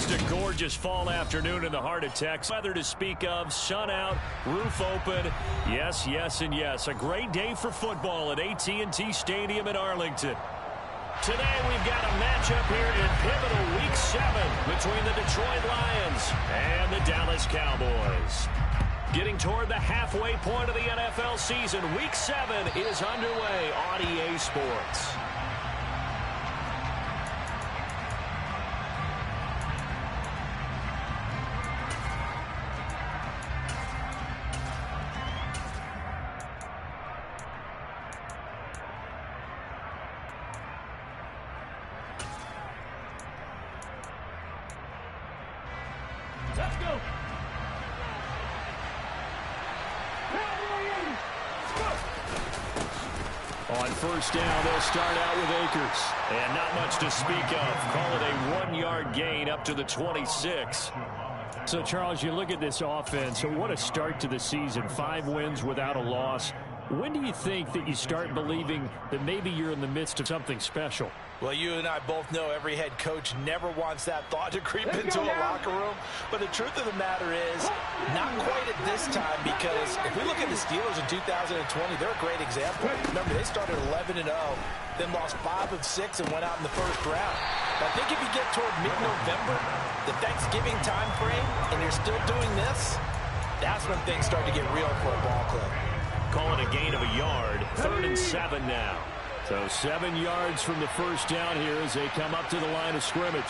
Just a gorgeous fall afternoon in the heart of Texas. Weather to speak of, sun out, roof open. Yes, yes, and yes. A great day for football at AT&T Stadium in Arlington. Today we've got a matchup here in pivotal Week 7 between the Detroit Lions and the Dallas Cowboys. Getting toward the halfway point of the NFL season, Week 7 is underway on EA Sports. Let's go. On first down, they'll start out with Akers. And not much to speak of. Call it a 1-yard gain up to the 26. So, Charles, you look at this offense. So what a start to the season. 5 wins without a loss. When do you think that you start believing that maybe you're in the midst of something special? Well, you and I both know every head coach never wants that thought to creep into a locker room. But the truth of the matter is, not quite at this time, because if we look at the Steelers in 2020, they're a great example. Remember, they started 11-0, then lost 5 of 6 and went out in the first round. But I think if you get toward mid-November, the Thanksgiving time frame, and you're still doing this, that's when things start to get real for a ball club. Call it a gain of a yard. 3rd and 7 now. So 7 yards from the first down here as they come up to the line of scrimmage.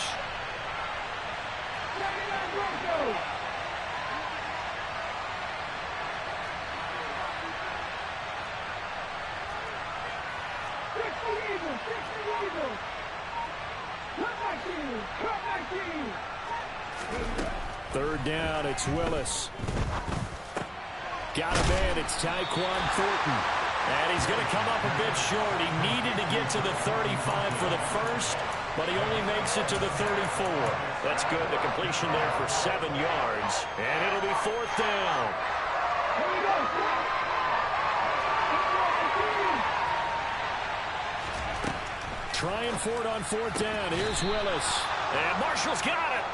Third down, it's Willis. Got a man, it's Tyquan Thornton. And he's going to come up a bit short. He needed to get to the 35 for the first, but he only makes it to the 34. That's good. The completion there for 7 yards. And it'll be 4th down. Trying for it on 4th down. Here's Willis. And Marshall's got it.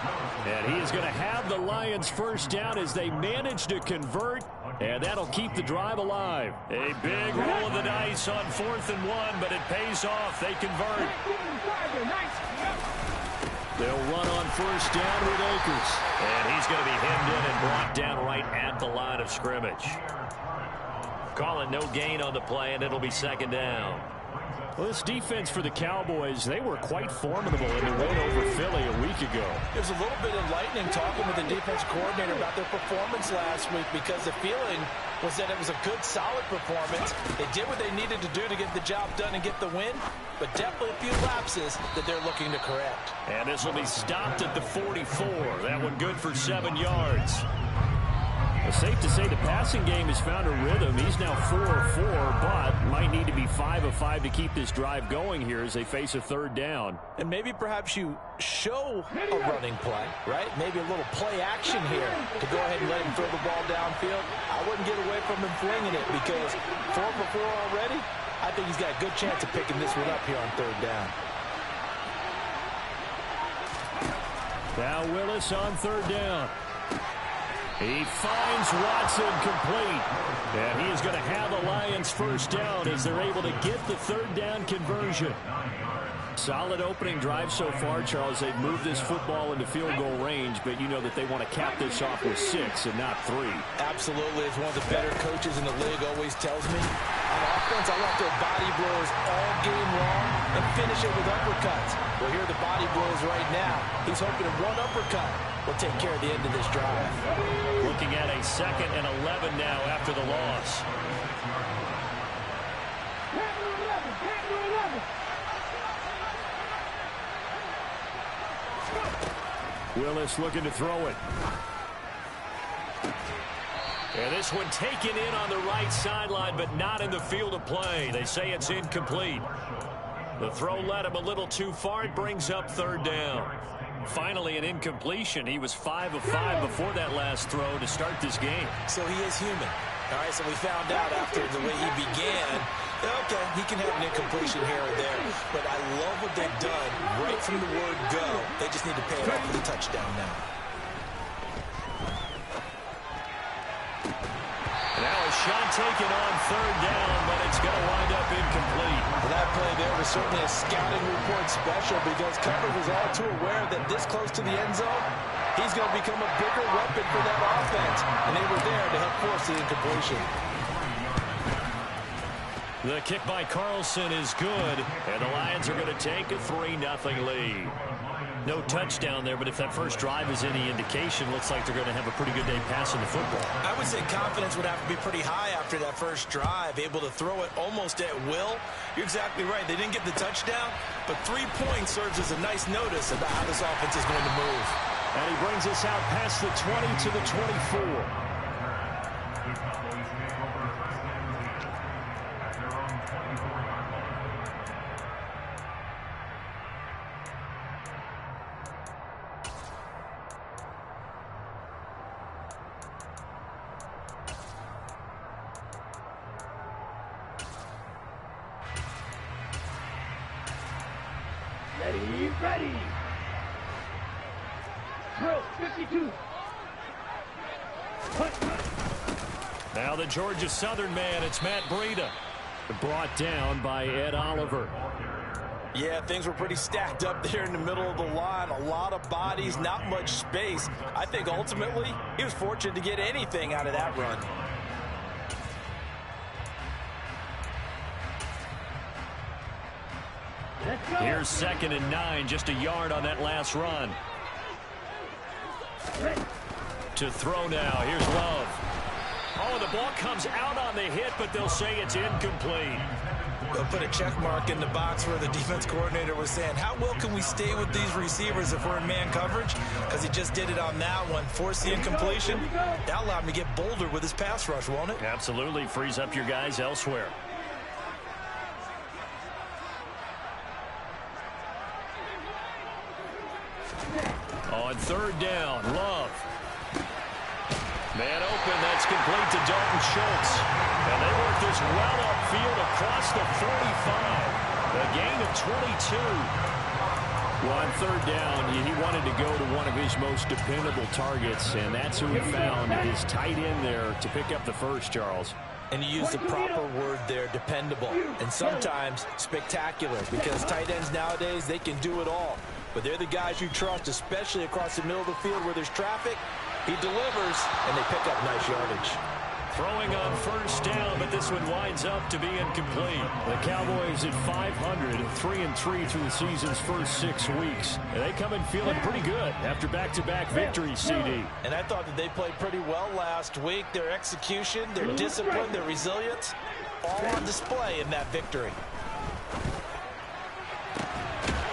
And he is going to have the Lions first down as they manage to convert. And that'll keep the drive alive. A big roll of the dice on 4th and 1, but it pays off. They convert. They'll run on first down with Akers. And he's going to be hemmed in and brought down right at the line of scrimmage. Calling no gain on the play, and it'll be 2nd down. Well, this defense for the Cowboys, they were quite formidable in the win over Philly a week ago. It was a little bit enlightening talking with the defense coordinator about their performance last week, because the feeling was that it was a good, solid performance. They did what they needed to do to get the job done and get the win, but definitely a few lapses that they're looking to correct. And this will be stopped at the 44. That one good for 7 yards. It's safe to say the passing game has found a rhythm. He's now 4 of 4, but might need to be 5 of 5 to keep this drive going here as they face a 3rd down. And maybe perhaps you show a running play, right? Maybe a little play action here to go ahead and let him throw the ball downfield. I wouldn't get away from him flinging it, because 4 for 4 already, I think he's got a good chance of picking this one up here on 3rd down. Now Willis on 3rd down. He finds Watson complete. And he is going to have the Lions first down as they're able to get the 3rd down conversion. Solid opening drive so far, Charles. They've moved this football into field goal range, but you know that they want to cap this off with 6 and not 3. Absolutely. As one of the better coaches in the league always tells me, on offense, I like their body blows all game long and finish it with uppercuts. Well, here are the body blows right now. He's hoping that one uppercut will take care of the end of this drive. Looking at a 2nd and 11 now after the loss. Willis looking to throw it. And this one taken in on the right sideline, but not in the field of play. They say it's incomplete. The throw led him a little too far. It brings up 3rd down. Finally, an incompletion. He was 5 of 5 before that last throw to start this game. So he is human. All right, so we found out after the way he began Okay, he can have an incompletion here or there, but I love what they've done right from the word go. They just need to pay it off with a touchdown now. Now a shot taken on third down, but it's going to wind up incomplete. Well, that play there was certainly a scouting report special because coverage was all too aware that this close to the end zone, he's going to become a bigger weapon for that offense, and they were there to help force the incompletion. The kick by Carlson is good, and the Lions are going to take a 3-0 lead. No touchdown there, but if that first drive is any indication, looks like they're going to have a pretty good day passing the football. I would say confidence would have to be pretty high after that first drive, able to throw it almost at will. You're exactly right. They didn't get the touchdown, but 3 points serves as a nice notice about how this offense is going to move. And he brings us out past the 20 to the 24. Ready. Drill 52. Now the Georgia Southern man, it's Matt Breida. Brought down by Ed Oliver. Yeah, things were pretty stacked up there in the middle of the line. A lot of bodies, not much space. I think ultimately he was fortunate to get anything out of that run. Here's 2nd and 9, just a yard on that last run. To throw now, here's Love. Oh, the ball comes out on the hit, but they'll say it's incomplete. They'll put a check mark in the box where the defense coordinator was saying, how well can we stay with these receivers if we're in man coverage? Because he just did it on that one, forced the incompletion. That allowed him to get bolder with his pass rush, won't it? Absolutely, frees up your guys elsewhere. On third down, Love. Man open, that's complete to Dalton Schultz. And they work this well upfield across the 45. A gain of 22. Well, on third down, he wanted to go to one of his most dependable targets, and that's who he found, his tight end there, to pick up the first, Charles. And you use the proper word there, dependable, and sometimes spectacular, because tight ends nowadays, they can do it all. But they're the guys you trust, especially across the middle of the field where there's traffic. He delivers, and they pick up nice yardage. Throwing on first down, but this one winds up to be incomplete. The Cowboys at 500, 3-3 through the season's first 6 weeks. And they come in feeling pretty good after back-to-back victories, CD. And I thought that they played pretty well last week. Their execution, their discipline, their resilience, all on display in that victory.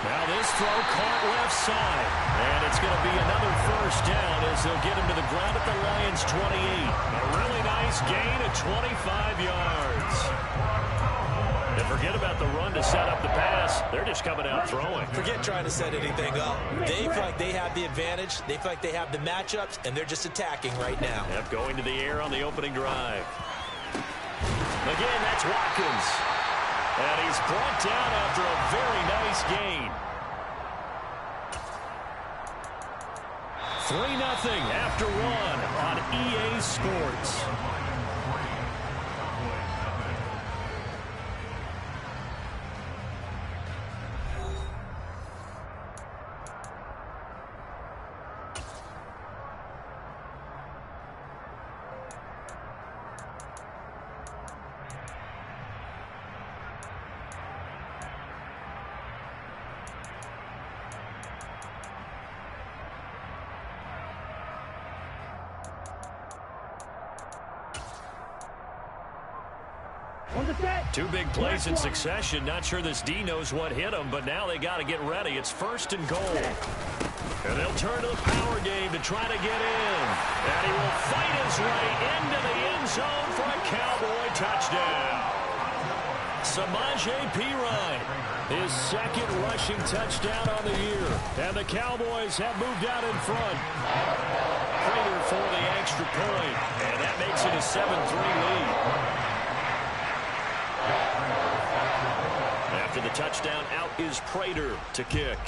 Now this throw caught left side. And it's going to be another first down as they'll get him to the ground at the Lions' 28. A really nice gain of 25 yards. And forget about the run to set up the pass. They're just coming out throwing. Forget trying to set anything up. They feel like they have the advantage. They feel like they have the matchups, and they're just attacking right now. Yep, going to the air on the opening drive. Again, that's Watkins. And he's brought down after a very nice gain. 3-0 after 1 on EA Sports. Two big plays in succession. Not sure this D knows what hit him, but now they got to get ready. It's 1st and goal. And they'll turn to the power game to try to get in. And he will fight his way into the end zone for a Cowboy touchdown. Samaje Perine, his 2nd rushing touchdown on the year. And the Cowboys have moved out in front. Prater for the extra point. And that makes it a 7-3 lead. touchdown. Out is Prater to kick.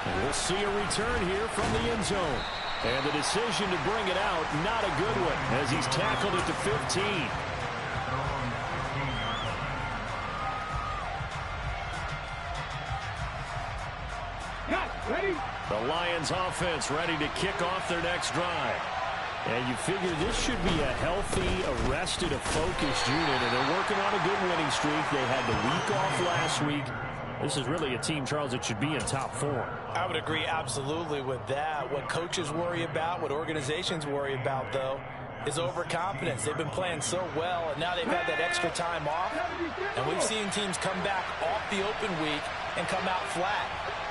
And we'll see a return here from the end zone. And the decision to bring it out, not a good one, as he's tackled at the 15. The Lions offense ready to kick off their next drive. And you figure this should be a healthy, arrested, a focused unit. And they're working on a good winning streak. They had the week off last week. This is really a team, Charles, that should be in top form. I would agree absolutely with that. What coaches worry about, what organizations worry about, though, is overconfidence. They've been playing so well, and now they've had that extra time off. And we've seen teams come back off the open week and come out flat.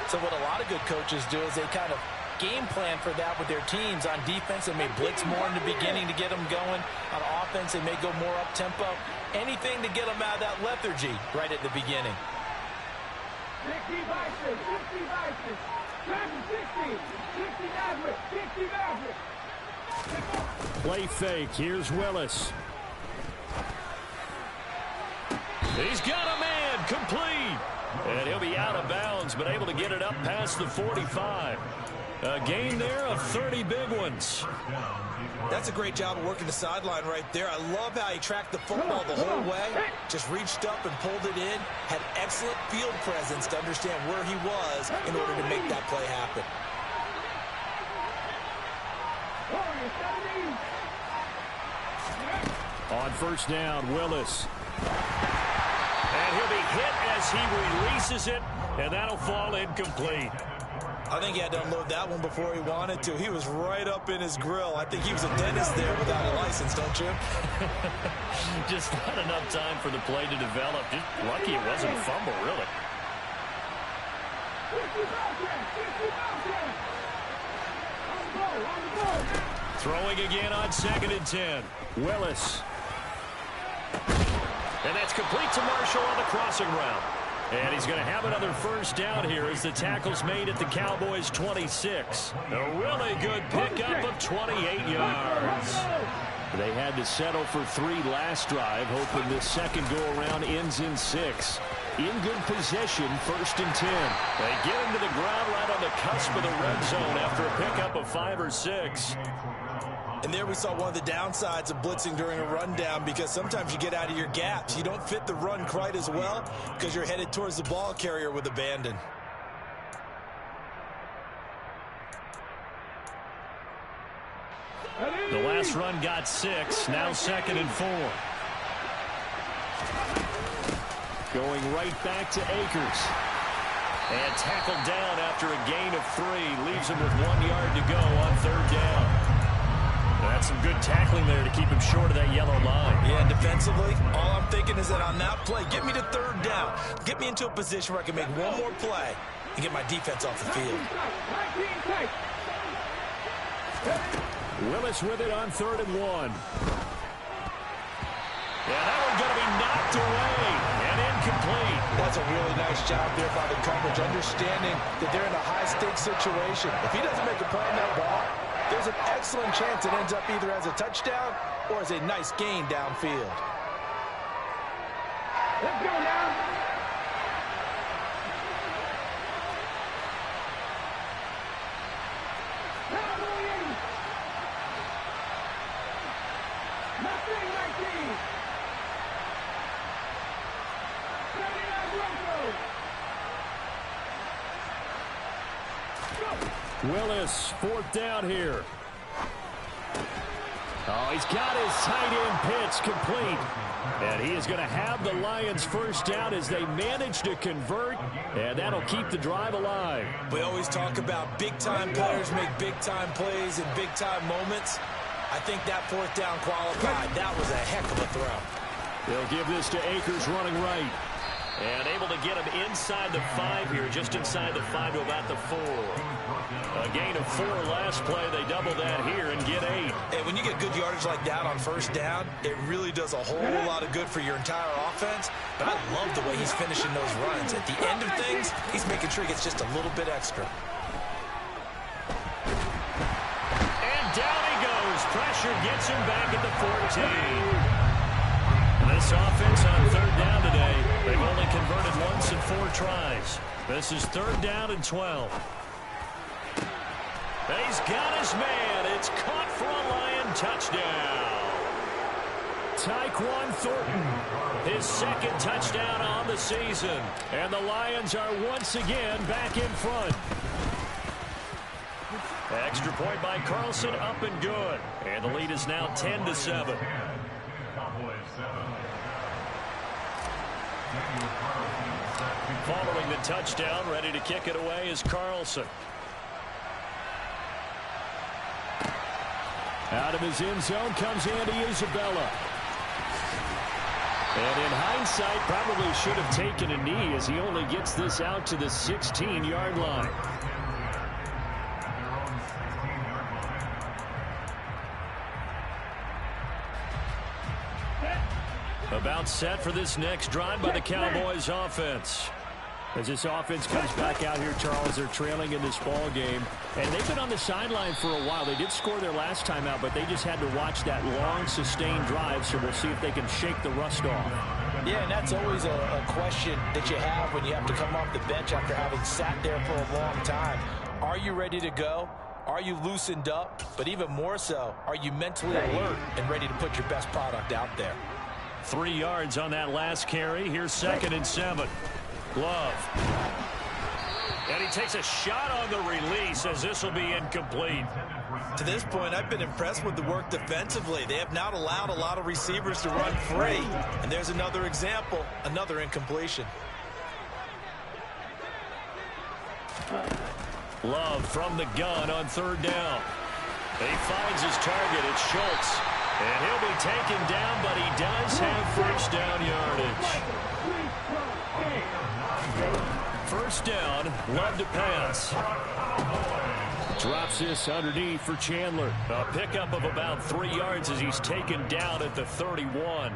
So what a lot of good coaches do is they kind of game plan for that with their teams. On defense, they may blitz more in the beginning to get them going. On offense, they may go more up-tempo. Anything to get them out of that lethargy right at the beginning. 60 Vikings, 60 Vikings, 60 Mavericks. Play fake. Here's Willis. He's got a man. Complete. And he'll be out of bounds, but able to get it up past the 45. A gain there of 30 big ones. That's a great job of working the sideline right there. I love how he tracked the football the whole way. Just reached up and pulled it in. Had excellent field presence to understand where he was in order to make that play happen. On first down, Willis. And he'll be hit as he releases it, and that'll fall incomplete. I think he had to unload that one before he wanted to. He was right up in his grill. I think he was a dentist there without a license, don't you? Just not enough time for the play to develop. Just lucky it wasn't a fumble, really. Throwing again on 2nd and 10. Willis. And that's complete to Marshall on the crossing route. And he's going to have another first down here as the tackle's made at the Cowboys' 26. A really good pickup of 28 yards. They had to settle for 3 last drive, hoping this second go-around ends in 6. In good position, 1st and 10. They get him to the ground right on the cusp of the red zone after a pickup of 5 or 6. And there we saw one of the downsides of blitzing during a rundown, because sometimes you get out of your gaps. You don't fit the run quite as well because you're headed towards the ball carrier with abandon. The last run got 6. Now 2nd and 4. Going right back to Akers. And tackled down after a gain of 3. Leaves him with 1 yard to go on 3rd down. That's some good tackling there to keep him short of that yellow line. Yeah, defensively, all I'm thinking is that on that play, get me to 3rd down. Get me into a position where I can make one more play and get my defense off the field. Willis with it on 3rd and 1. Yeah, that one's going to be knocked away and incomplete. That's a really nice job there by the coverage, understanding that they're in a high-stakes situation. If he doesn't make a play on that ball, there's an excellent chance it ends up either as a touchdown or as a nice gain downfield. Let's go now. Willis, 4th down here. Oh, he's got his tight end pitch complete. And he is going to have the Lions first down as they manage to convert. And that'll keep the drive alive. We always talk about big-time players make big-time plays in big-time moments. I think that 4th down qualified. That was a heck of a throw. They'll give this to Akers running right. And able to get him inside the 5 here, just inside the 5 to about the 4. A gain of 4 last play. They double that here and get 8. Hey, when you get good yardage like that on first down, it really does a whole lot of good for your entire offense. But I love the way he's finishing those runs. At the end of things, he's making sure he gets just a little bit extra. And down he goes. Pressure gets him back at the 14. this offense on third down today. They've only converted once in 4 tries. This is 3rd down and 12. He's got his man. It's caught for a Lion touchdown. Tyquan Thornton, his 2nd touchdown on the season. And the Lions are once again back in front. Extra point by Carlson, up and good. And the lead is now 10-7. Following the touchdown, ready to kick it away is Carlson. Out of his end zone comes Andy Isabella. And in hindsight, probably should have taken a knee as he only gets this out to the 16-yard line. About set for this next drive by the Cowboys offense. As this offense comes back out here, Charles, they're trailing in this ball game. And they've been on the sideline for a while. They did score their last time out, but they just had to watch that long, sustained drive, so we'll see if they can shake the rust off. Yeah, and that's always a question that you have when you have to come off the bench after having sat there for a long time. Are you ready to go? Are you loosened up? But even more so, are you mentally alert and ready to put your best product out there? 3 yards on that last carry. Here's 2nd and 7. Love. And he takes a shot on the release as this will be incomplete. To this point, I've been impressed with the work defensively. They have not allowed a lot of receivers to run free. And there's another example, another incompletion. Love from the gun on 3rd down. He finds his target. It's Schultz. And he'll be taken down, but he does have 1st down yardage. 1st down, Love to pass. Drops this underneath for Chandler. A pickup of about 3 yards as he's taken down at the 31.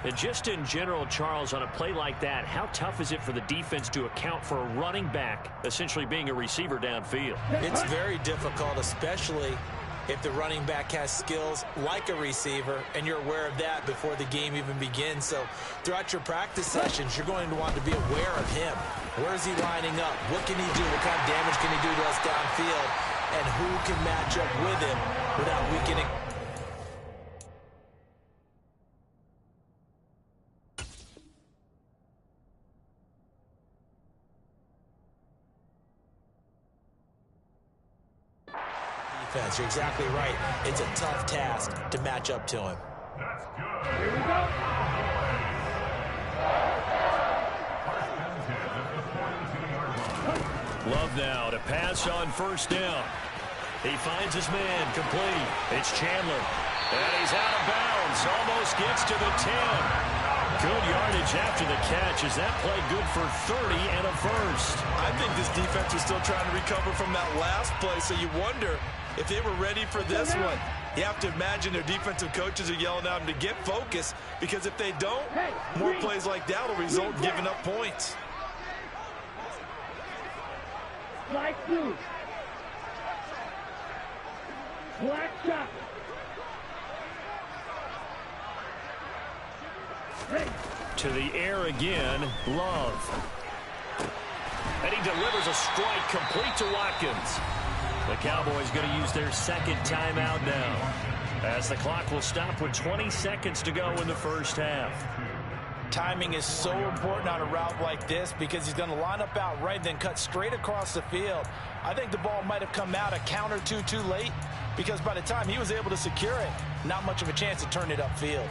And just in general, Charles, on a play like that, how tough is it for the defense to account for a running back essentially being a receiver downfield? It's very difficult, especially if the running back has skills like a receiver, and you're aware of that before the game even begins. So throughout your practice sessions, you're going to want to be aware of him. Where is he lining up? What can he do? What kind of damage can he do to us downfield? And who can match up with him without weakening? You're exactly right. It's a tough task to match up to him. Here we go. Love now to pass on 1st down. He finds his man complete. It's Chandler. And he's out of bounds. Almost gets to the 10. Good yardage after the catch. Is that play good for 30 and a 1st? I think this defense is still trying to recover from that last play, so you wonder if they were ready for this one. You have to imagine their defensive coaches are yelling at them to get focused, because if they don't, more plays like that will result in giving up points. Like two. Black shot. To the air again, Love. And he delivers a strike complete to Watkins. The Cowboys going to use their 2nd timeout now, as the clock will stop with 20 seconds to go in the 1st half. Timing is so important on a route like this, because he's going to line up out right, then cut straight across the field. I think the ball might have come out a count or two too late, because by the time he was able to secure it, not much of a chance to turn it upfield.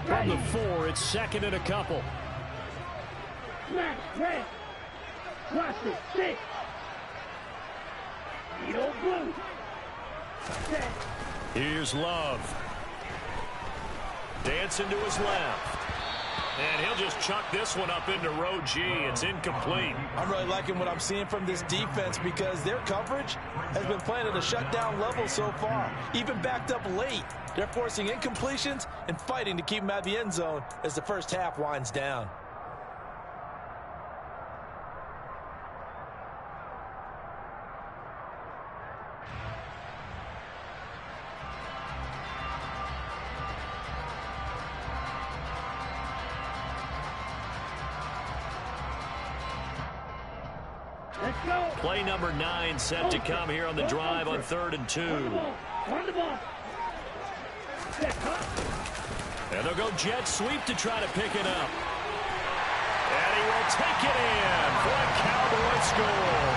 From the 4, it's 2nd and a couple. Smash, red. Watch it, 6. Needle blue. Set. Here's Love. Dancing to his left. And he'll just chuck this one up into row G. It's incomplete. I'm really liking what I'm seeing from this defense, because their coverage has been playing at a shutdown level so far. Even backed up late, they're forcing incompletions and fighting to keep them out of the end zone as the 1st half winds down. Let's go. Play number 9 set to come here on the drive on 3rd and 2. Run the ball. And they'll go jet sweep to try to pick it up. And he will take it in for a Cowboy score.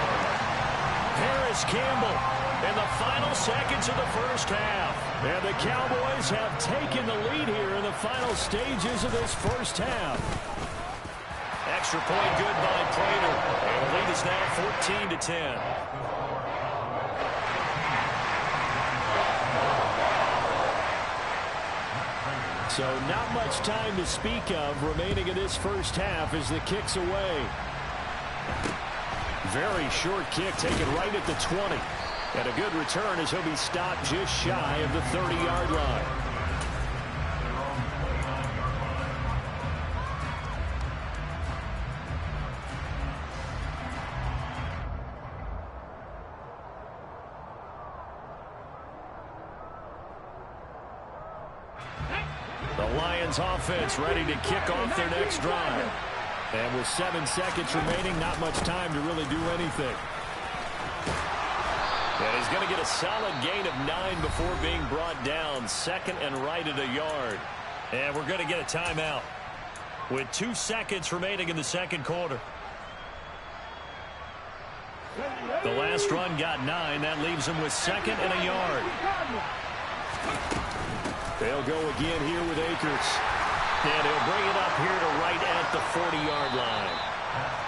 Harris Campbell in the final seconds of the first half. And the Cowboys have taken the lead here in the final stages of this first half. Extra point good by Prater. And the lead is now 14-10. So not much time to speak of remaining in this first half as the kick's away. Very short kick taken right at the 20. And a good return as he'll be stopped just shy of the 30-yard line. Offense ready to kick off their next drive. And with 7 seconds remaining, not much time to really do anything. And he's going to get a solid gain of 9 before being brought down. Second and right at a yard. And we're going to get a timeout with 2 seconds remaining in the second quarter. The last run got 9. That leaves him with 2nd and a yard. They'll go again here with Akers. And he'll bring it up here to right at the 40-yard line.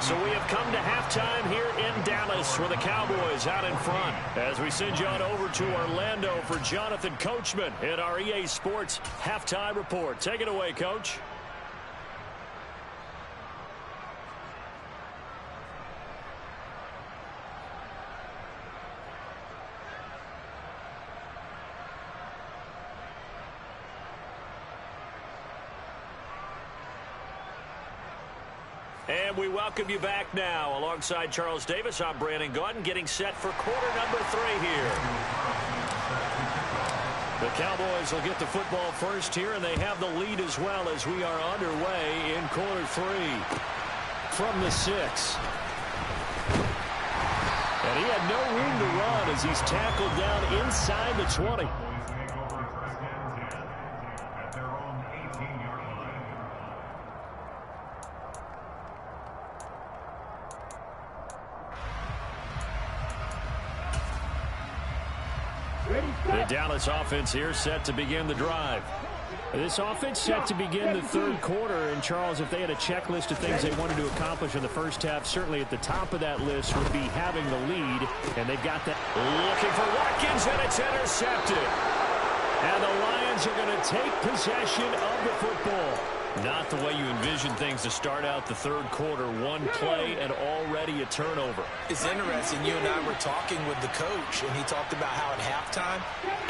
So we have come to halftime here in Dallas where the Cowboys out in front. As we send you on over to Orlando for Jonathan Coachman in our EA Sports Halftime Report. Take it away, Coach. And we welcome you back now. Alongside Charles Davis, I'm Brandon Gaudin, getting set for quarter number 3 here. The Cowboys will get the football first here, and they have the lead as well as we are underway in quarter 3. From the 6. And he had no room to run as he's tackled down inside the 20. The Dallas offense here set to begin the drive. This offense set to begin the third quarter. And, Charles, if they had a checklist of things they wanted to accomplish in the first half, certainly at the top of that list would be having the lead. And they've got that. Looking for Watkins, and it's intercepted. And the Lions are going to take possession of the football. Not the way you envision things to start out the third quarter. One play and already a turnover. It's interesting. You and I were talking with the coach, and he talked about how at halftime,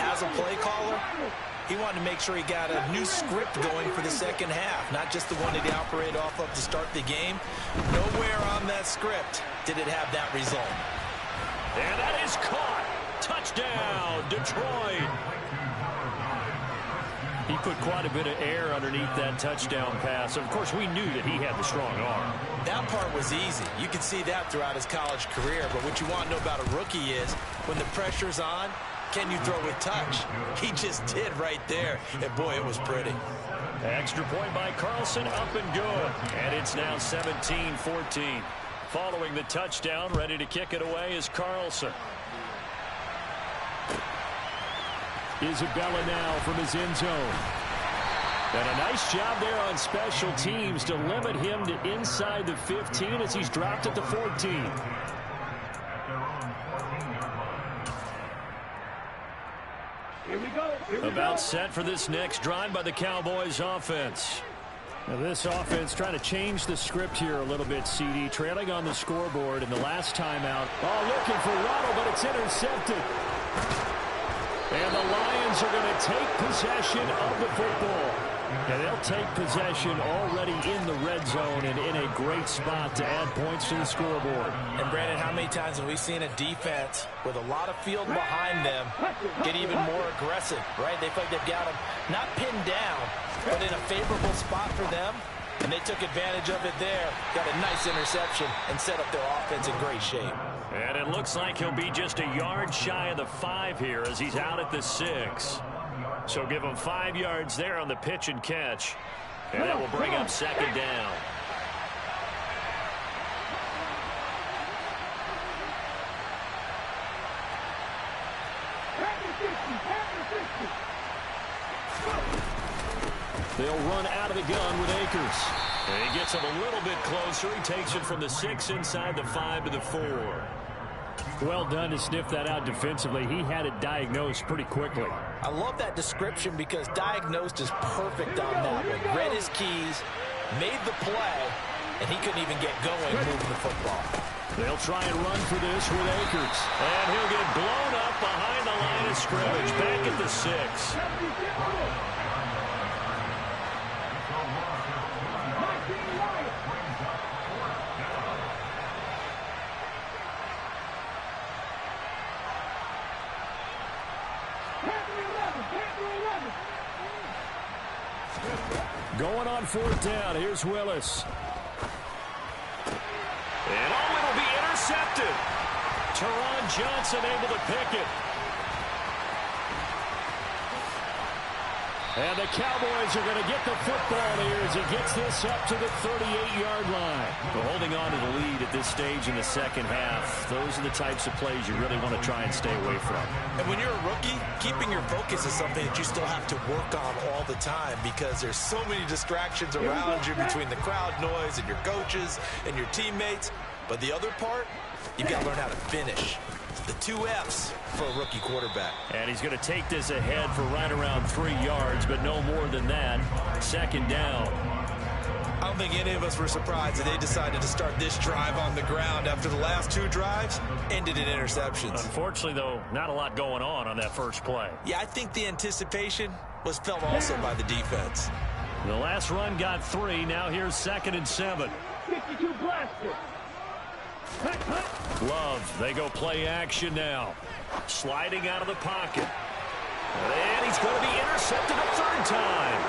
as a play caller, he wanted to make sure he got a new script going for the second half, not just the one that he operated off of to start the game. Nowhere on that script did it have that result. And that is caught. Touchdown, Detroit. He put quite a bit of air underneath that touchdown pass. Of course, we knew that he had the strong arm. That part was easy. You could see that throughout his college career. But what you want to know about a rookie is when the pressure's on, can you throw with touch? He just did right there. And, boy, it was pretty. Extra point by Carlson, up and good. And it's now 17-14. Following the touchdown, ready to kick it away is Carlson. Isabella now from his end zone. And a nice job there on special teams to limit him to inside the 15 as he's dropped at the 14. Here we go. About set for this next drive by the Cowboys offense. Now this offense trying to change the script here a little bit, CD. Trailing on the scoreboard in the last timeout. Oh, looking for Waddle, but it's intercepted. And the Lions are going to take possession of the football. And they'll take possession already in the red zone and in a great spot to add points to the scoreboard. And, Brandon, how many times have we seen a defense with a lot of field behind them get even more aggressive, right? They feel like they've got them not pinned down, but in a favorable spot for them. And they took advantage of it there. Got a nice interception and set up their offense in great shape. And it looks like he'll be just a yard shy of the 5 here as he's out at the 6. So give him 5 yards there on the pitch and catch. And that will bring up second down. They'll run out of the gun with Akers. And he gets him a little bit closer. He takes it from the 6 inside the 5 to the 4. Well done to sniff that out defensively. He had it diagnosed pretty quickly. I love that description because diagnosed is perfect on that one. Read his keys, made the play, and he couldn't even get going moving the football. They'll try and run for this with Akers. And he'll get blown up behind the line of scrimmage. Back at the 6. Going on 4th down. Here's Willis. And it'll be intercepted. Teron Johnson able to pick it. And the Cowboys are going to get the football here as he gets this up to the 38-yard line. But holding on to the lead at this stage in the second half, those are the types of plays you really want to try and stay away from. And when you're a rookie, keeping your focus is something that you still have to work on all the time because there's so many distractions around you between the crowd noise and your coaches and your teammates. But the other part, you've got to learn how to finish. The 2 F's for a rookie quarterback. And he's going to take this ahead for right around 3 yards, but no more than that. Second down. I don't think any of us were surprised that they decided to start this drive on the ground after the last 2 drives ended in interceptions. Unfortunately, though, not a lot going on that first play. Yeah, I think the anticipation was felt also by the defense. The last run got 3. Now here's 2nd and 7. 52 blaster. Love, they go play action now. Sliding out of the pocket. And he's going to be intercepted a 3rd time.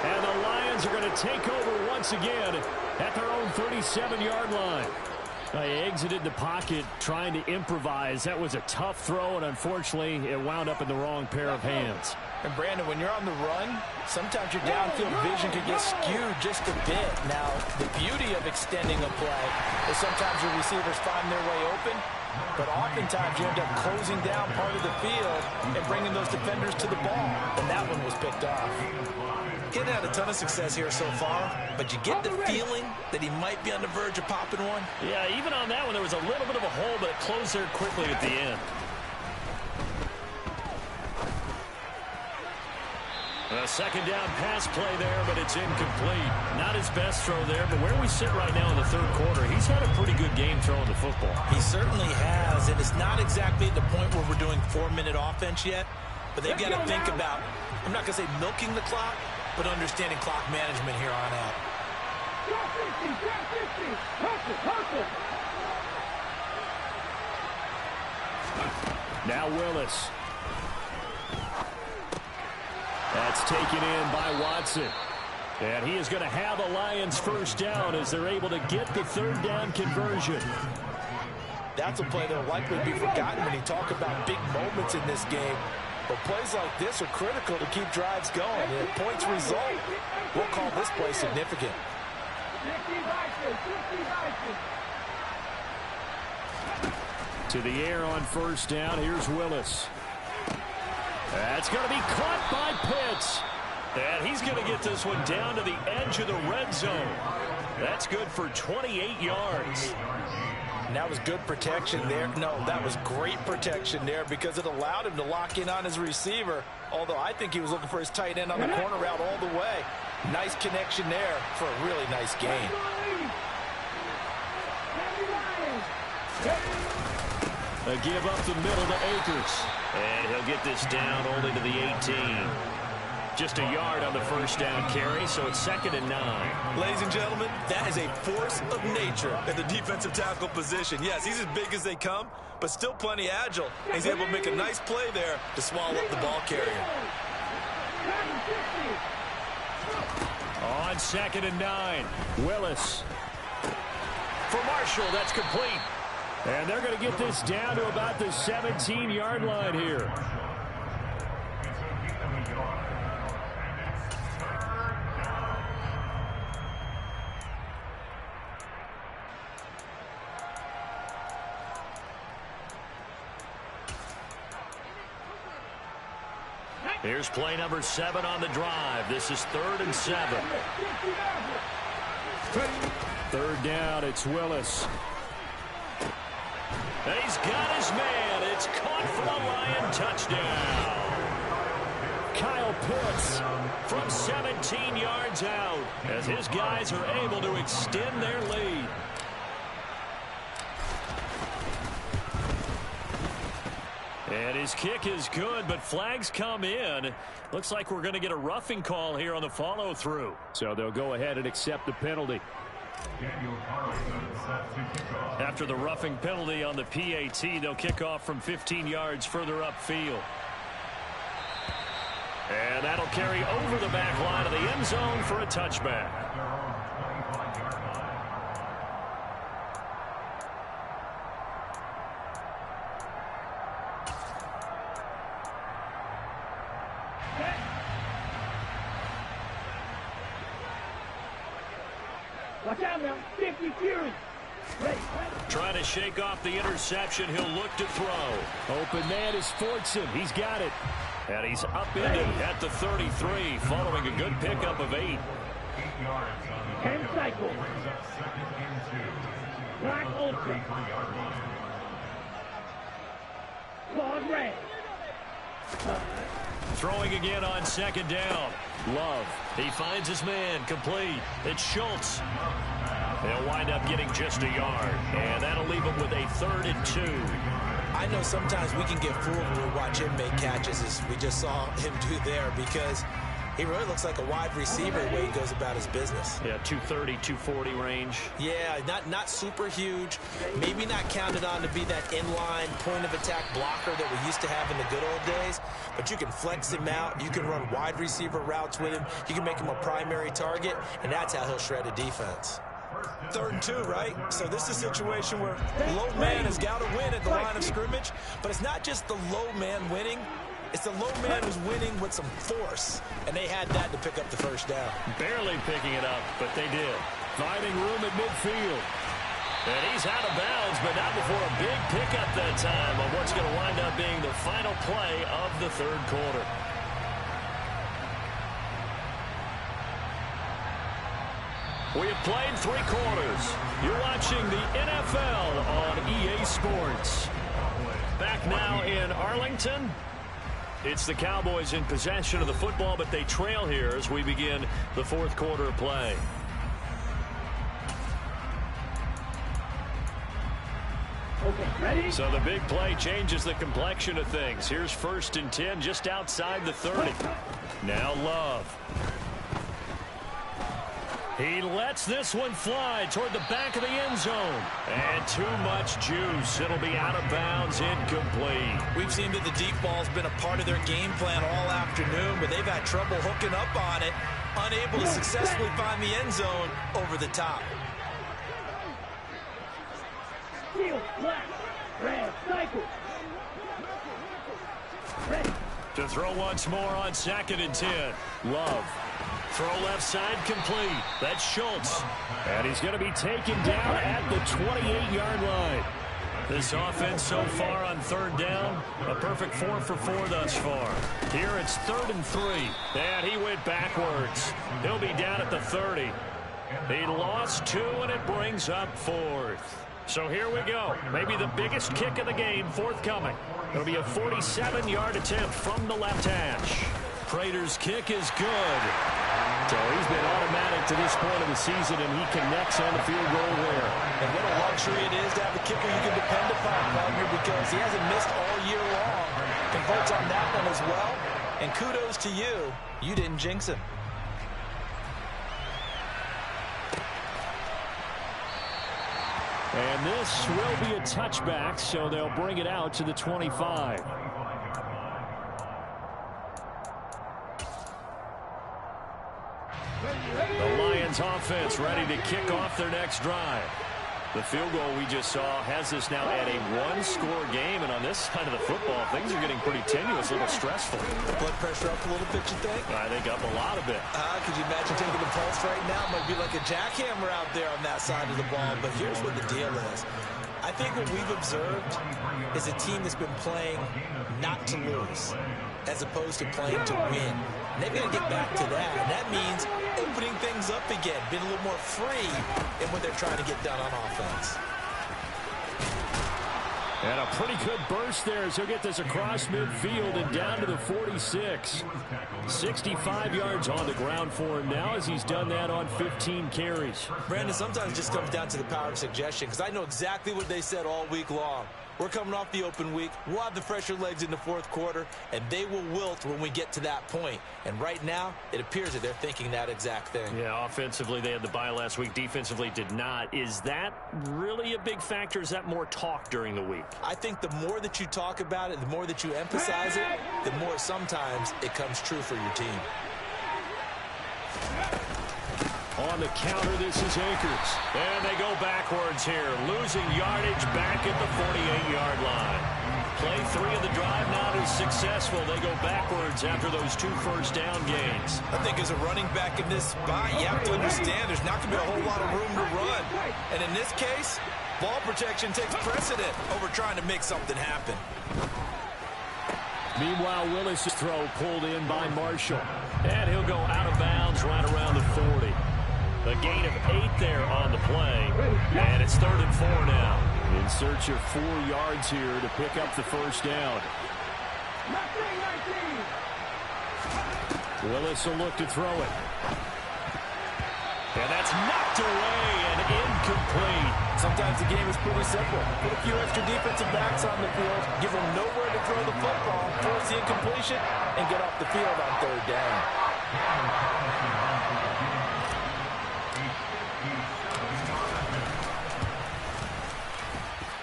And the Lions are going to take over once again at their own 37-yard line. They exited the pocket trying to improvise. That was a tough throw, and unfortunately, it wound up in the wrong pair of hands. And Brandon, when you're on the run, sometimes your downfield vision can get skewed just a bit. Now, the beauty of extending a play is sometimes your receivers find their way open, but oftentimes you end up closing down part of the field and bringing those defenders to the ball. And that one was picked off. Getting had a ton of success here so far, but you get the feeling that he might be on the verge of popping one. Yeah, even on that one, there was a little bit of a hole, but it closed there quickly at the end. A second down pass play there, but it's incomplete. Not his best throw there, but where we sit right now in the 3rd quarter, he's had a pretty good game throwing the football. He certainly has, and it's not exactly at the point where we're doing 4-minute offense yet, but they've got to think about, I'm not going to say milking the clock, but understanding clock management here on out. Now Willis. That's taken in by Watson. And he is going to have a Lions 1st down as they're able to get the 3rd down conversion. That's a play that will likely be forgotten when you talk about big moments in this game. But plays like this are critical to keep drives going. And if points result, we'll call this play significant. To the air on 1st down. Here's Willis. That's going to be caught by Pitts. And he's going to get this one down to the edge of the red zone. That's good for 28 yards. And that was good protection there. No, that was great protection there because it allowed him to lock in on his receiver. Although I think he was looking for his tight end on the corner route all the way. Nice connection there for a really nice gain. A give up the middle to Akers. And he'll get this down only to the 18. Just a yard on the 1st down carry, so it's 2nd and 9. Ladies and gentlemen, that is a force of nature at the defensive tackle position. Yes, he's as big as they come, but still plenty agile. He's able to make a nice play there to swallow up the ball carrier. On 2nd and 9. Willis. For Marshall, that's complete. And they're going to get this down to about the 17-yard line here. Here's play number 7 on the drive. This is 3rd and 7. 3rd down, it's Willis. And he's got his man. It's caught for the Lion touchdown. Kyle Pitts from 17 yards out as his guys are able to extend their lead. And his kick is good, but flags come in. Looks like we're going to get a roughing call here on the follow-through. So they'll go ahead and accept the penalty. After the roughing penalty on the PAT, they'll kick off from 15 yards further upfield. And that'll carry over the back line of the end zone for a touchback. Watch out now, 50 Fury. Trying to shake off the interception. He'll look to throw. Open man is Fortson. He's got it. And he's upended at the 33 following a good pickup of 8. 10 cycle. Black Ultra. Claude Ray. Throwing again on 2nd down. Love. He finds his man. Complete. It's Schultz. They'll wind up getting just a yard. And that'll leave them with a 3rd and 2. I know sometimes we can get fooled when we watch him make catches, as we just saw him do there, because he really looks like a wide receiver the way he goes about his business. Yeah, 230, 240 range. Yeah, not super huge. Maybe not counted on to be that inline point-of-attack blocker that we used to have in the good old days. But you can flex him out. You can run wide receiver routes with him. You can make him a primary target, and that's how he'll shred a defense. 3rd and 2, right? So this is a situation where low man has got to win at the line of scrimmage, but it's not just the low man winning. It's the low man who's winning with some force, and they had that to pick up the 1st down. Barely picking it up, but they did. Finding room at midfield. And he's out of bounds, but not before a big pickup that time on what's going to wind up being the final play of the 3rd quarter. We have played 3 quarters. You're watching the NFL on EA Sports. Back now in Arlington. It's the Cowboys in possession of the football, but they trail here as we begin the 4th quarter of play. Okay, ready? So the big play changes the complexion of things. Here's 1st and 10 just outside the 30. Now Love. He lets this one fly toward the back of the end zone. And too much juice. It'll be out of bounds, incomplete. We've seen that the deep ball's been a part of their game plan all afternoon, but they've had trouble hooking up on it, unable to successfully find the end zone over the top. Steel, black, red, cycle. Ready. To throw once more on 2nd and 10. Love. Throw left side complete. That's Schultz. And he's going to be taken down at the 28-yard line. This offense so far on 3rd down, a perfect 4 for 4 thus far. Here it's 3rd and 3. And he went backwards. He'll be down at the 30. He lost 2, and it brings up 4th. So here we go. Maybe the biggest kick of the game forthcoming. It'll be a 47-yard attempt from the left hash. Prater's kick is good. So he's been automatic to this point of the season, and he connects on the field goal there. And what a luxury it is to have a kicker you can depend upon, partner, because he hasn't missed all year long. Converts on that one as well. And kudos to you. You didn't jinx him. And this will be a touchback, so they'll bring it out to the 25. The Lions offense ready to kick off their next drive. The field goal we just saw has this now at a one-score game, and on this side of the football, things are getting pretty tenuous, a little stressful. Blood pressure up a little bit, you think? I think up a lot of it. Could you imagine taking the pulse right now? It might be like a jackhammer out there on that side of the ball, but here's what the deal is. I think what we've observed is a team that's been playing not to lose as opposed to playing to win. And they've got to get back to that, and that means opening things up again, being a little more free in what they're trying to get done on offense. And a pretty good burst there as he'll get this across midfield and down to the 46. 65 yards on the ground for him now as he's done that on 15 carries. Brandon, sometimes it just comes down to the power of suggestion, because I know exactly what they said all week long. We're coming off the open week. We'll have the fresher legs in the fourth quarter, and they will wilt when we get to that point. And right now, it appears that they're thinking that exact thing. Yeah, offensively, they had the bye last week. Defensively, did not. Is that really a big factor? Is that more talk during the week? I think the more that you talk about it, the more that you emphasize it, the more sometimes it comes true for your team. On the counter, this is Akers. And they go backwards here, losing yardage back at the 48-yard line. Play 3 of the drive not as successful. They go backwards after those 2 first-down gains. I think as a running back in this spot, you have to understand there's not going to be a whole lot of room to run. And in this case, ball protection takes precedent over trying to make something happen. Meanwhile, Willis' throw pulled in by Marshall. And he'll go out of bounds right around the 40. A gain of 8 there on the play. And it's 3rd and 4 now. In search of 4 yards here to pick up the first down. Willis will look to throw it. And that's knocked away and incomplete. Sometimes the game is pretty simple. Put a few extra defensive backs on the field, give them nowhere to throw the football, force the incompletion, and get off the field on 3rd down.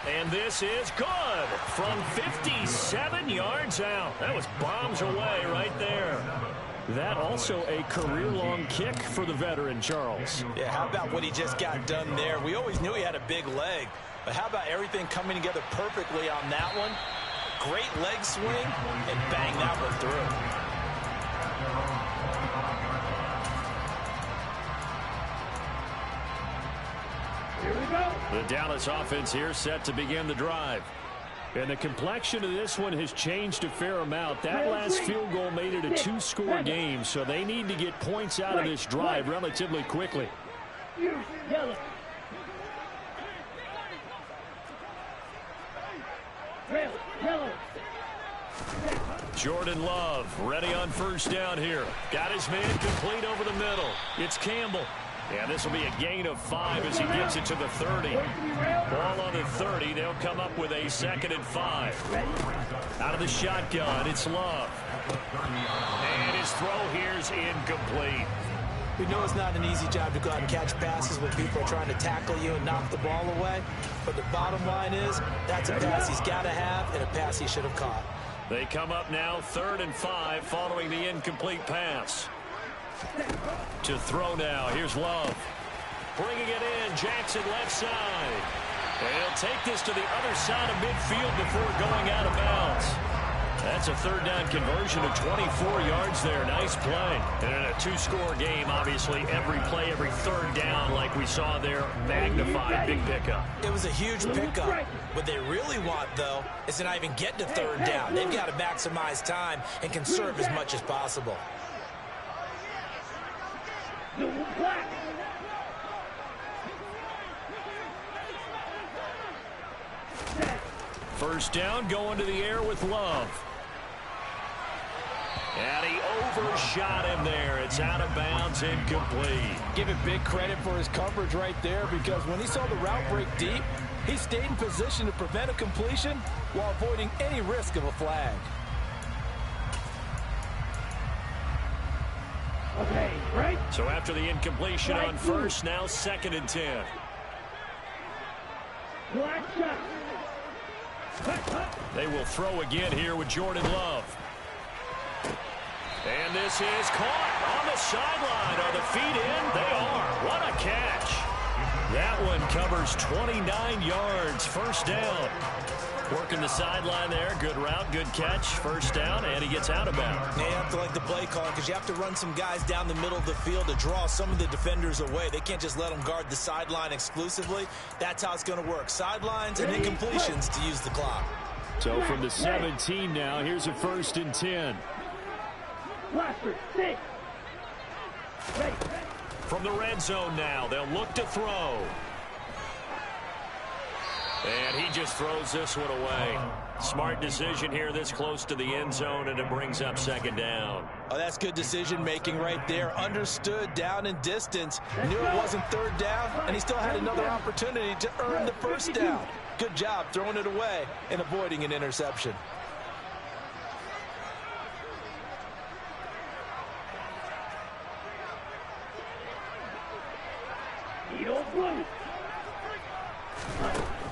And this is good from 57 yards out. That was bombs away right there. That also a career-long kick for the veteran, Charles. Yeah, how about what he just got done there? We always knew he had a big leg, but how about everything coming together perfectly on that one? Great leg swing, and bang that one through. The Dallas offense here set to begin the drive. And the complexion of this one has changed a fair amount. That last field goal made it a 2-score game, so they need to get points out of this drive relatively quickly. Jordan Love ready on first down here. Got his man complete over the middle. It's Campbell. And this will be a gain of 5 as he gets it to the 30. Ball on the 30. They'll come up with a 2nd and 5. Out of the shotgun, it's Love. And his throw here's incomplete. We know it's not an easy job to go out and catch passes when people are trying to tackle you and knock the ball away. But the bottom line is that's a pass he's got to have and a pass he should have caught. They come up now 3rd and 5 following the incomplete pass. To throw now. Here's Love. Bringing it in. Jackson left side. And he'll take this to the other side of midfield before going out of bounds. That's a 3rd down conversion of 24 yards there. Nice play. And in a 2-score game, obviously, every play, every 3rd down, like we saw there, magnified. Big pickup. It was a huge pickup. What they really want, though, is to not even get to 3rd down. They've got to maximize time and conserve as much as possible. First down, going to the air with Love. And he overshot him there. It's out of bounds, incomplete. Give it big credit for his coverage right there, because when he saw the route break deep, he stayed in position to prevent a completion while avoiding any risk of a flag. Okay, right. So after the incompletion on first, now 2nd and 10. Black shot. They will throw again here with Jordan Love. And this is caught on the sideline. Are the feet in? They are. covers 29 yards. First down. Working the sideline there. Good route, good catch. First down, and he gets out of bounds. You have to like the play call because you have to run some guys down the middle of the field to draw some of the defenders away. They can't just let them guard the sideline exclusively. That's how it's going to work. Sidelines and incompletions to use the clock. So from the 17 now, here's a 1st and 10. From the red zone now, they'll look to throw. And he just throws this one away. Smart decision here this close to the end zone, and it brings up 2nd down. Oh, that's good decision-making right there. Understood down and distance. Knew it wasn't 3rd down, and he still had another opportunity to earn the 1st down. Good job throwing it away and avoiding an interception.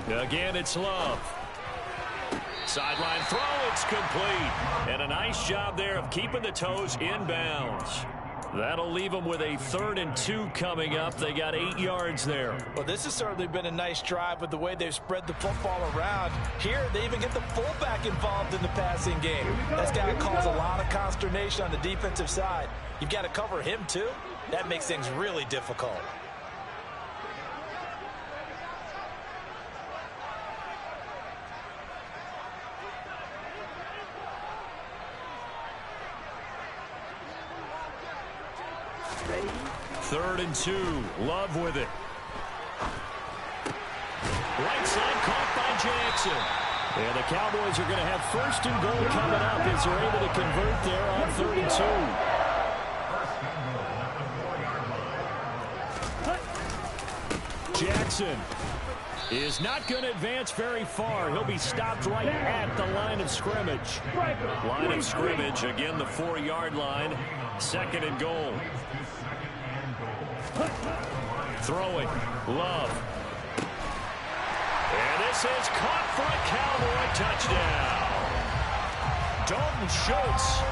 Again, it's Love. Sideline throw, it's complete. And a nice job there of keeping the toes in bounds. That'll leave them with a 3rd and 2 coming up. They got 8 yards there. Well, this has certainly been a nice drive with the way they've spread the football around. Here, they even get the fullback involved in the passing game. That's got to cause a lot of consternation on the defensive side. You've got to cover him, too. That makes things really difficult. Third and 2. Love with it. Right side caught by Jackson. And the Cowboys are going to have 1st and goal coming up as they're able to convert there on 3rd and 2. Jackson is not going to advance very far. He'll be stopped right at the line of scrimmage. Line of scrimmage, again, the 4-yard line. 2nd and goal. Throwing. Love. And this is caught for a Cowboy touchdown. Dalton Schultz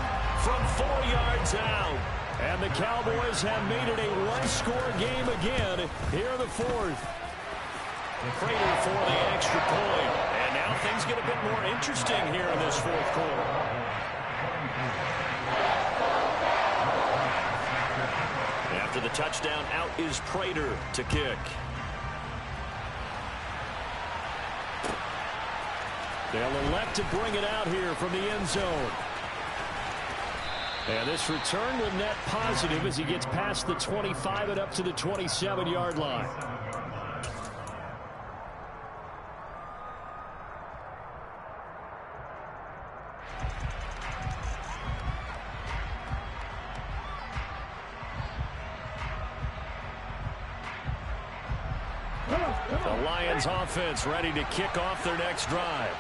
from 4 yards out. And the Cowboys have made it a 1-score game again here in the 4th. Prater for the extra point. And now things get a bit more interesting here in this 4th quarter. After the touchdown, out is Prater to kick. They'll elect to bring it out here from the end zone. And this return will net positive as he gets past the 25 and up to the 27-yard line. The Lions offense ready to kick off their next drive.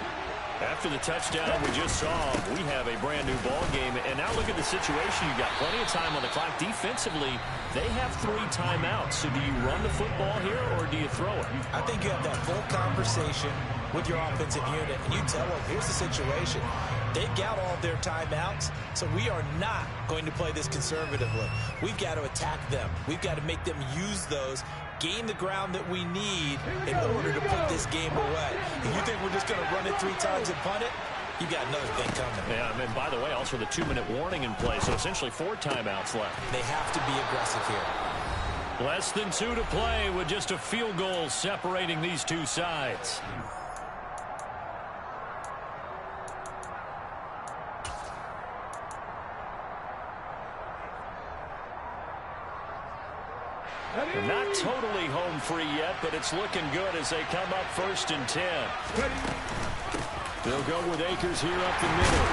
After the touchdown we just saw, we have a brand new ball game. And now look at the situation. You've got plenty of time on the clock. Defensively, they have 3 timeouts. So do you run the football here or do you throw it? I think you have that full conversation with your offensive unit, and you tell them, here's the situation. They've got all their timeouts, so we are not going to play this conservatively. We've got to attack them. We've got to make them use those, gain the ground that we need in order to put this game away. If you think we're just going to run it 3 times and punt it, you've got another thing coming. Yeah, and by the way, also the 2-minute warning in play, so essentially 4 timeouts left. They have to be aggressive here. Less than 2 to play with just a field goal separating these two sides. Not totally home free yet, but it's looking good as they come up 1st and 10. They'll go with Akers here up the middle.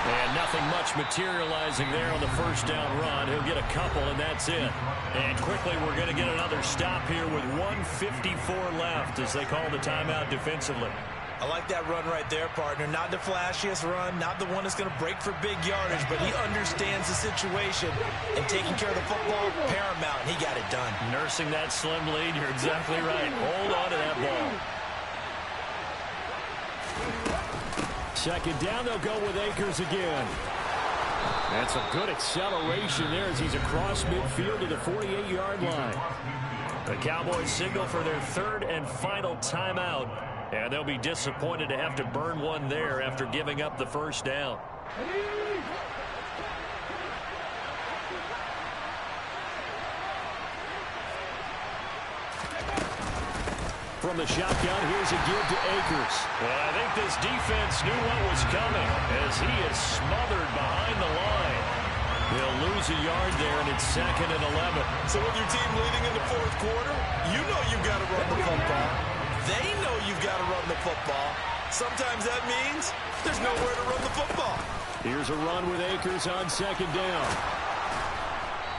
And nothing much materializing there on the 1st down run. He'll get a couple, and that's it. And quickly, we're going to get another stop here with 1:54 left as they call the timeout defensively. I like that run right there, partner. Not the flashiest run, not the one that's going to break for big yardage, but he understands the situation, and taking care of the football, paramount. He got it done. Nursing that slim lead, you're exactly right. Hold on to that ball. 2nd down, they'll go with Akers again. That's a good acceleration there as he's across midfield to the 48-yard line. The Cowboys signal for their third and final timeout, and they'll be disappointed to have to burn one there after giving up the first down. From the shotgun, here's a give to Akers. Well, I think this defense knew what was coming as he is smothered behind the line. They'll lose a yard there, and it's 2nd and 11. So with your team leading in the fourth quarter, you know you've got to run the football. They know you've got to run the football. Sometimes that means there's nowhere to run the football. Here's a run with Akers on 2nd down.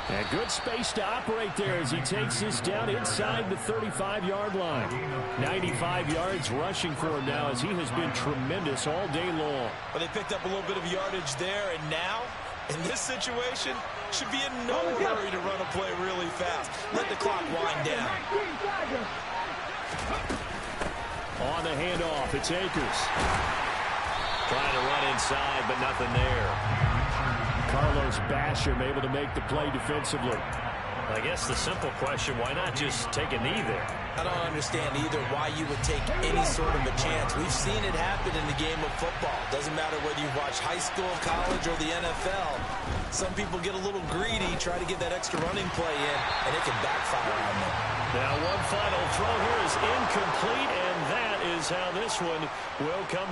And good space to operate there as he takes this down inside the 35-yard line. 95 yards rushing for him now as he has been tremendous all day long. But they picked up a little bit of yardage there, and now, in this situation, should be in no hurry to run a play really fast. Let the clock wind down. On the handoff, it's Akers. Trying to run inside, but nothing there. Carlos Basham able to make the play defensively. I guess the simple question, why not just take a knee there? I don't understand either why you would take any sort of a chance. We've seen it happen in the game of football. Doesn't matter whether you watch high school, college, or the NFL. Some people get a little greedy, try to get that extra running play in, and it can backfire on them. Now one final throw here is incomplete, and that is how this one will come to